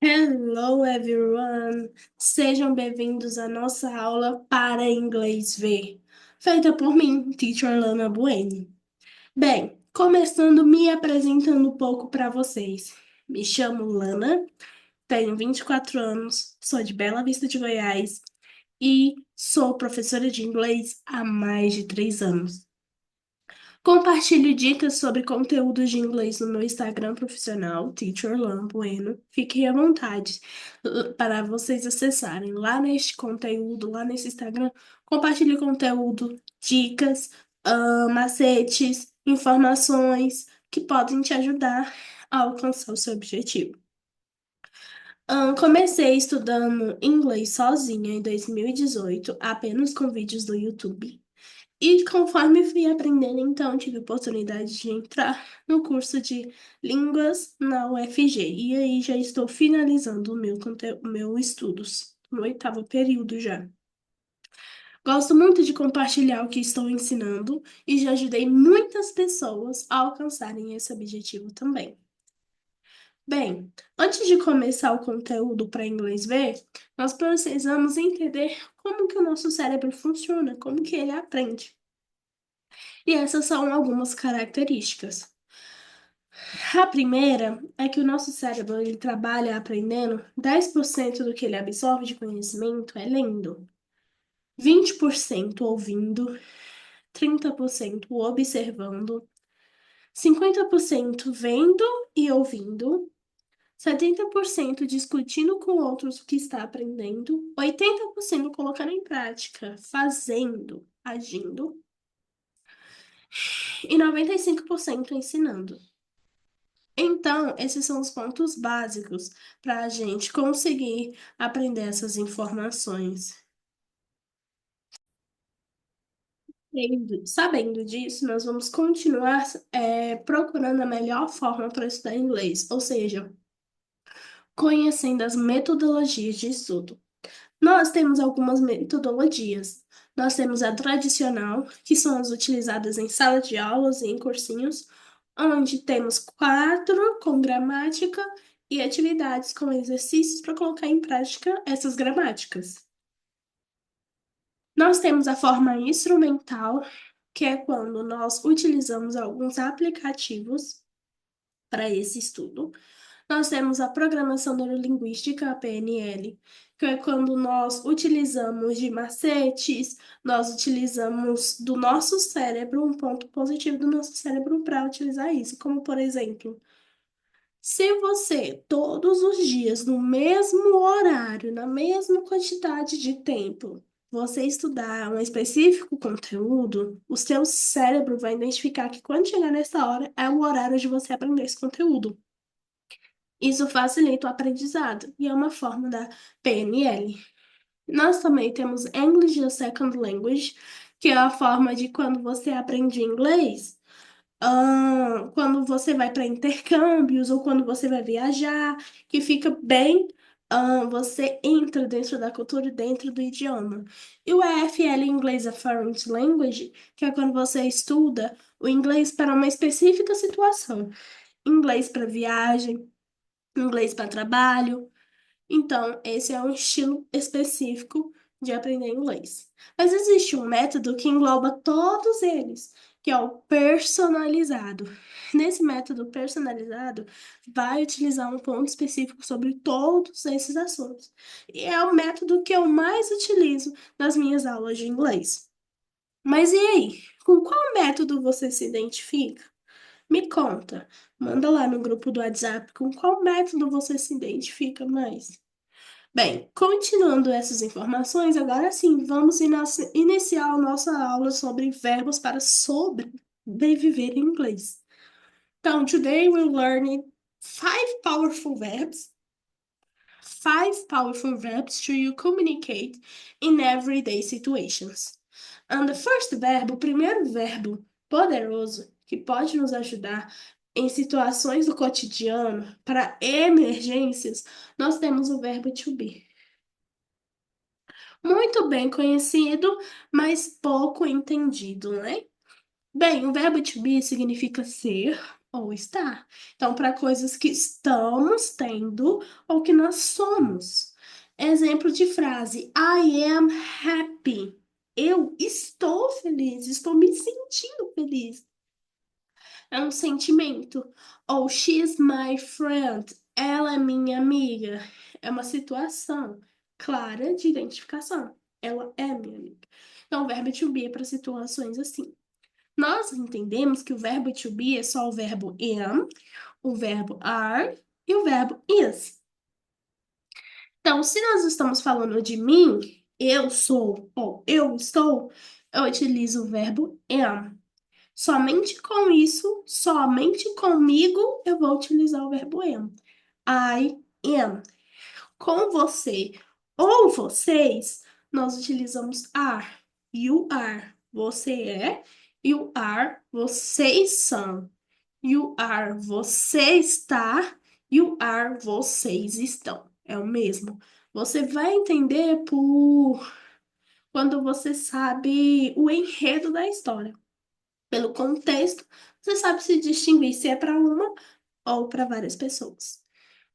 Hello, everyone! Sejam bem-vindos à nossa aula para inglês ver, feita por mim, Teacher Lana Bueno. Bem, começando me apresentando um pouco para vocês. Me chamo Lana, tenho 24 anos, sou de Bela Vista de Goiás e sou professora de inglês há mais de 3 anos. Compartilho dicas sobre conteúdos de inglês no meu Instagram profissional, Teacher Lan Bueno. Fiquem à vontade para vocês acessarem lá neste conteúdo, lá nesse Instagram. Compartilhe conteúdo, dicas, macetes, informações que podem te ajudar a alcançar o seu objetivo. Comecei estudando inglês sozinha em 2018, apenas com vídeos do YouTube. E conforme fui aprendendo, então, tive a oportunidade de entrar no curso de línguas na UFG. E aí já estou finalizando o meu estudos, no oitavo período já. Gosto muito de compartilhar o que estou ensinando e já ajudei muitas pessoas a alcançarem esse objetivo também. Bem, antes de começar o conteúdo para inglês ver, nós precisamos entender como que o nosso cérebro funciona, como que ele aprende. E essas são algumas características. A primeira é que o nosso cérebro ele trabalha aprendendo 10% do que ele absorve de conhecimento é lendo, 20% ouvindo, 30% observando, 50% vendo e ouvindo, 70% discutindo com outros o que está aprendendo, 80% colocando em prática, fazendo, agindo e 95% ensinando. Então, esses são os pontos básicos para a gente conseguir aprender essas informações. Sabendo disso, nós vamos continuar procurando a melhor forma para estudar inglês, ou seja, conhecendo as metodologias de estudo. Nós temos algumas metodologias. Nós temos a tradicional, que são as utilizadas em sala de aulas e em cursinhos, onde temos quatro com gramática e atividades com exercícios para colocar em prática essas gramáticas. Nós temos a forma instrumental, que é quando nós utilizamos alguns aplicativos para esse estudo. Nós temos a programação neurolinguística, a PNL, que é quando nós utilizamos de macetes, nós utilizamos do nosso cérebro, um ponto positivo do nosso cérebro para utilizar isso, como por exemplo, se você todos os dias, no mesmo horário, na mesma quantidade de tempo, você estudar um específico conteúdo, o seu cérebro vai identificar que quando chegar nessa hora é o horário de você aprender esse conteúdo. Isso facilita o aprendizado e é uma forma da PNL. Nós também temos English as a Second Language, que é a forma de quando você aprende inglês, quando você vai para intercâmbios ou quando você vai viajar, que fica bem, você entra dentro da cultura e dentro do idioma. E o EFL Inglês a Foreign Language, que é quando você estuda o inglês para uma específica situação. Inglês para viagem, inglês para trabalho. Então, esse é um estilo específico de aprender inglês. Mas existe um método que engloba todos eles, que é o personalizado. Nesse método personalizado, vai utilizar um ponto específico sobre todos esses assuntos. E é o método que eu mais utilizo nas minhas aulas de inglês. Mas e aí? Com qual método você se identifica? Me conta. Manda lá no grupo do WhatsApp com qual método você se identifica mais. Bem, continuando essas informações, agora sim, vamos iniciar a nossa aula sobre verbos para sobreviver em inglês. Então, today we're learning five powerful verbs to you communicate in everyday situations. And the first verbo, o primeiro verbo poderoso que pode nos ajudar em situações do cotidiano, para emergências, nós temos o verbo to be. Muito bem conhecido, mas pouco entendido, né? Bem, o verbo to be significa ser ou estar. Então, para coisas que estamos tendo ou que nós somos. Exemplo de frase: I am happy. Eu estou feliz, estou me sentindo feliz. É um sentimento. Ou she's my friend. Ela é minha amiga. É uma situação clara de identificação. Ela é minha amiga. Então, o verbo to be é para situações assim. Nós entendemos que o verbo to be é só o verbo am, o verbo are e o verbo is. Então, se nós estamos falando de mim, eu sou ou eu estou, eu utilizo o verbo am. Somente com isso, somente comigo, eu vou utilizar o verbo am. I am. Com você ou vocês, nós utilizamos are. You are. Você é. You are. Vocês são. You are. Você está. You are. Vocês estão. É o mesmo. Você vai entender por quando você sabe o enredo da história. Pelo contexto, você sabe se distinguir se é para uma ou para várias pessoas.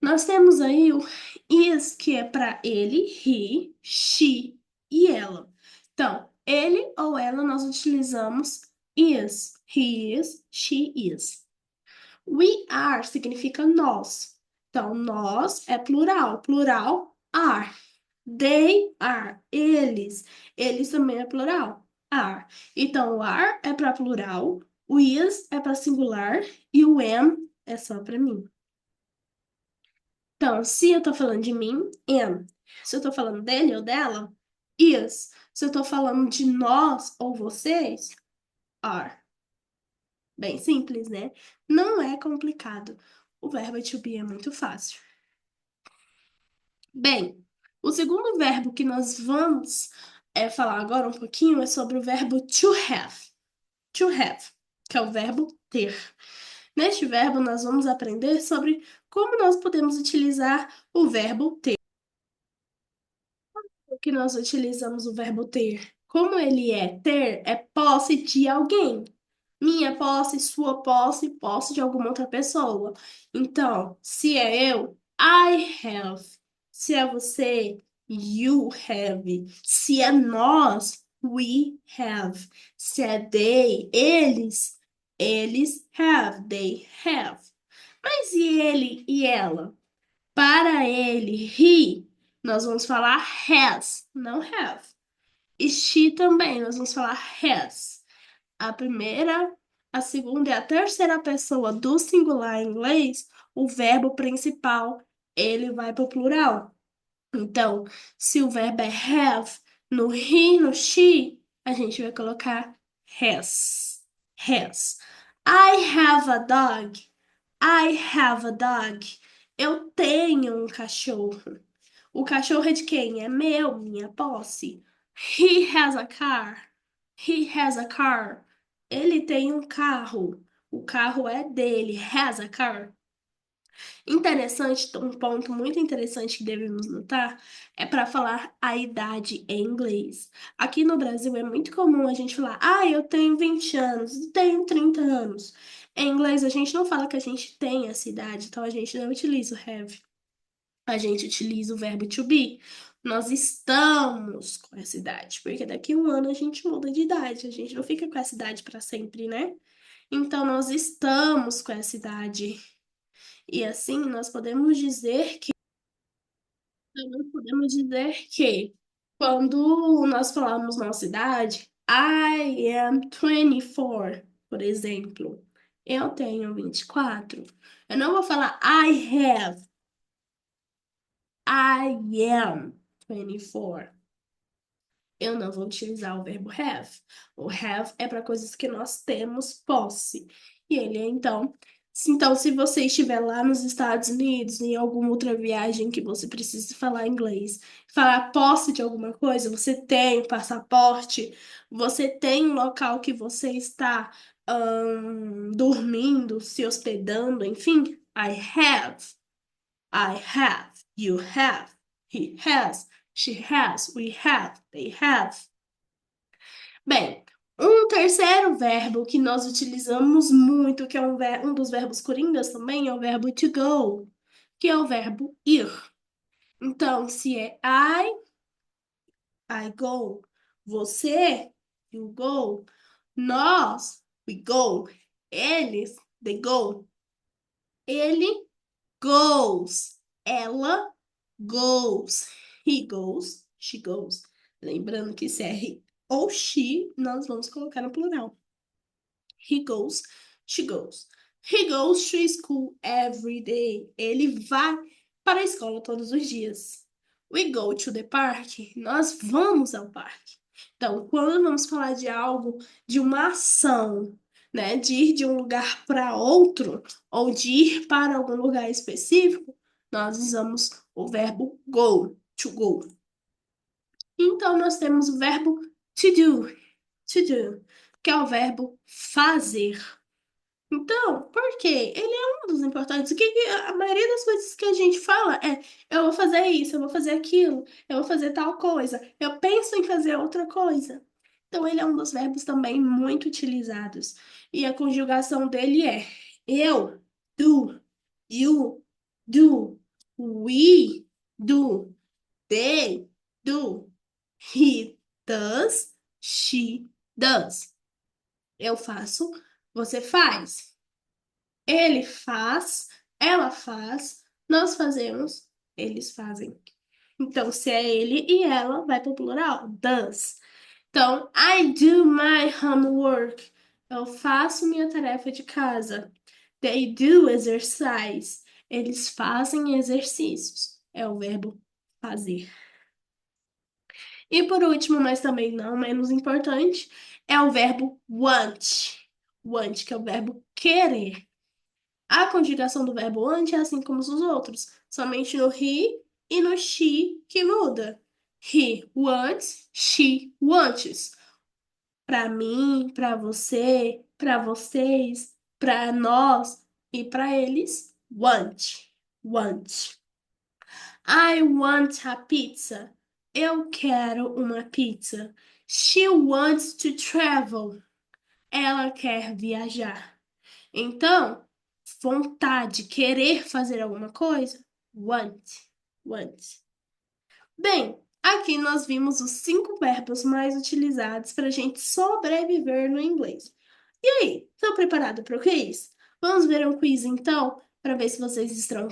Nós temos aí o is, que é para ele, he, she e ela. Então, ele ou ela nós utilizamos is, he is, she is. We are significa nós. Então, nós é plural, plural are. They are, eles. Eles também é plural, are. Então, o are é para plural, o is é para singular e o am é só para mim. Então, se eu tô falando de mim, am. Se eu tô falando dele ou dela, is. Se eu tô falando de nós ou vocês, are. Bem simples, né? Não é complicado. O verbo to be é muito fácil. Bem, o segundo verbo que nós vamos falar agora um pouquinho é sobre o verbo to have. To have, que é o verbo ter. Neste verbo, nós vamos aprender sobre como nós podemos utilizar o verbo ter. Que nós utilizamos o verbo ter. Como ele é ter, é posse de alguém. Minha posse, sua posse, posse de alguma outra pessoa. Então, se é eu, I have. Se é você, you have. Se é nós, we have. Se é they, eles have, they have. Mas e ele e ela? Para ele, he, nós vamos falar has, não have. E she também, nós vamos falar has. A primeira, a segunda e a terceira pessoa do singular em inglês, o verbo principal, ele vai para o plural. Então, se o verbo é have, no he, no she, a gente vai colocar has. Has. I have a dog. I have a dog. Eu tenho um cachorro. O cachorro é de quem? É meu, minha posse. He has a car. He has a car. Ele tem um carro. O carro é dele. Has a car. Interessante, um ponto muito interessante que devemos notar é para falar a idade em inglês. Aqui no Brasil é muito comum a gente falar, eu tenho 20 anos, tenho 30 anos. Em inglês a gente não fala que a gente tem essa idade, então a gente não utiliza o have. A gente utiliza o verbo to be. Nós estamos com essa idade, porque daqui a um ano a gente muda de idade, a gente não fica com essa idade para sempre, né? Então nós estamos com essa idade. E assim nós podemos dizer que quando nós falamos nossa idade, I am 24, por exemplo. Eu tenho 24. Eu não vou falar I have, I am 24. Eu não vou utilizar o verbo have. O have é para coisas que nós temos posse. E ele é então, se você estiver lá nos Estados Unidos, em alguma outra viagem que você precise falar inglês, falar posse de alguma coisa, você tem um passaporte, você tem um local que você está dormindo, se hospedando, enfim, I have, you have, he has, she has, we have, they have. Bem, Um terceiro verbo que nós utilizamos muito, que é um dos verbos coringas também, é o verbo to go, que é o verbo ir. Então, se é I go. Você, you go. Nós, we go. Eles, they go. Ele goes. Ela goes. He goes, she goes. Lembrando que se é he ou she, nós vamos colocar no plural. He goes, she goes. He goes to school every day. Ele vai para a escola todos os dias. We go to the park. Nós vamos ao parque. Então, quando vamos falar de algo, de uma ação, né, de ir de um lugar para outro, ou de ir para algum lugar específico, nós usamos o verbo go, to go. Então, nós temos o verbo to do, que é o verbo fazer. Então, por quê? Ele é um dos importantes. A maioria das coisas que a gente fala é: eu vou fazer isso, eu vou fazer aquilo, eu vou fazer tal coisa, eu penso em fazer outra coisa. Então, ele é um dos verbos também muito utilizados. E a conjugação dele é: eu do, you do, we do, they do, he does, she does. Eu faço, você faz. Ele faz, ela faz, nós fazemos, eles fazem. Então, se é ele e ela, vai para o plural, does. Então, I do my homework. Eu faço minha tarefa de casa. They do exercise. Eles fazem exercícios. É o verbo fazer. E por último, mas também não menos importante, é o verbo want. Want, que é o verbo querer. A conjugação do verbo want é assim como os outros, somente no he e no she que muda. He wants, she wants. Para mim, para você, para vocês, para nós e para eles, want. Want. I want a pizza. Eu quero uma pizza. She wants to travel. Ela quer viajar. Então, vontade, querer fazer alguma coisa, want, want. Bem, aqui nós vimos os 5 verbos mais utilizados para a gente sobreviver no inglês. E aí, estão preparados para o quiz? Vamos ver um quiz então, para ver se vocês estão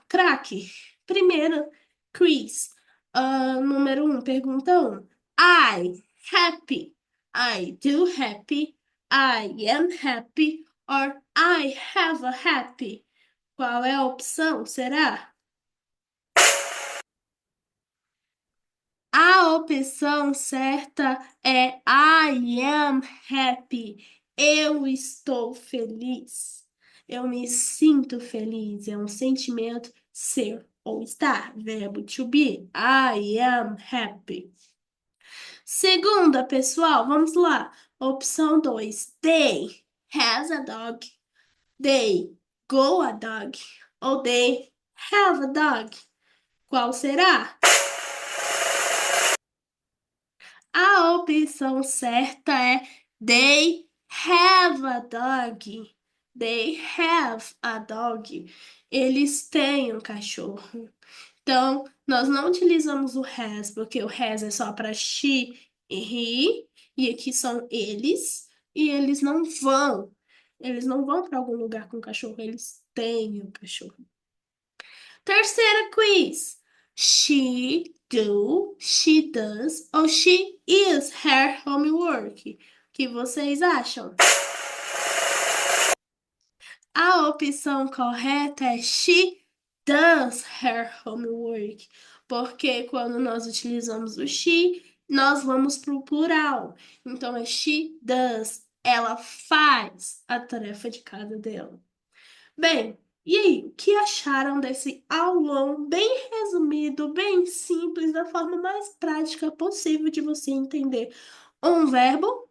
craque. Primeiro, quiz. Número 1, pergunta 1. Happy. I do happy. I am happy. Or I have a happy. Qual é a opção? Será? A opção certa é I am happy. Eu estou feliz. Eu me sinto feliz. É um sentimento ser ou estar. Verbo to be. I am happy. Segunda, pessoal, vamos lá. Opção 2. They has a dog. They go a dog. Ou they have a dog. Qual será? A opção certa é they have a dog. They have a dog. Eles têm um cachorro. Então, nós não utilizamos o has, porque o has é só para she e he, e aqui são eles, e eles não vão. Eles não vão para algum lugar com o cachorro, eles têm o cachorro. Terceira quiz. She does, ou she is her homework. O que vocês acham? A opção correta é she does her homework, porque quando nós utilizamos o she, nós vamos para o plural. Então é she does, ela faz a tarefa de casa dela. Bem, e aí, o que acharam desse aulão bem resumido, bem simples, da forma mais prática possível de você entender um verbo?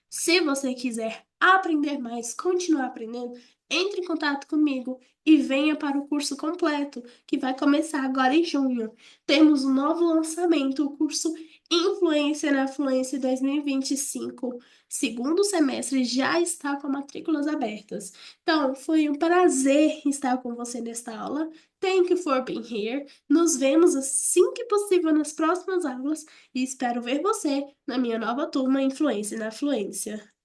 Se você quiser aprender mais, continuar aprendendo, entre em contato comigo e venha para o curso completo, que vai começar agora em junho. Temos um novo lançamento, o curso Influência na Fluência 2025, segundo semestre, já está com matrículas abertas. Então, foi um prazer estar com você nesta aula. Thank you for being here. Nos vemos assim que possível nas próximas aulas e espero ver você na minha nova turma Influência na Fluência.